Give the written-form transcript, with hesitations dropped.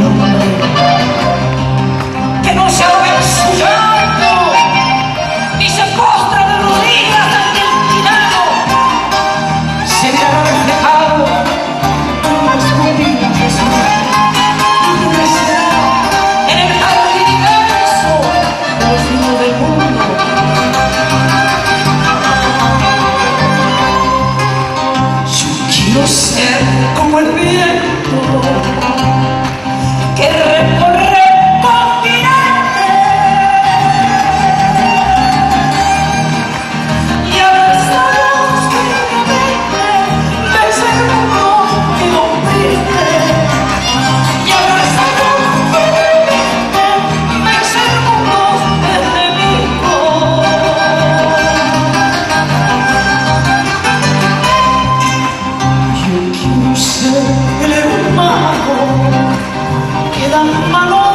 el hombre que no se ahoga en su llanto, ni se postra de rodillas ante el tirano, se verá reflejado en las rodillas de su en el jardín inmenso de los niños del mundo. Yo quiero ser como el viento que recorre continentes y abrazados firmemente desde el mundo que comprende, y abrazados firmemente desde el mundo enemigo. Yo quiero ser el hermano que da mano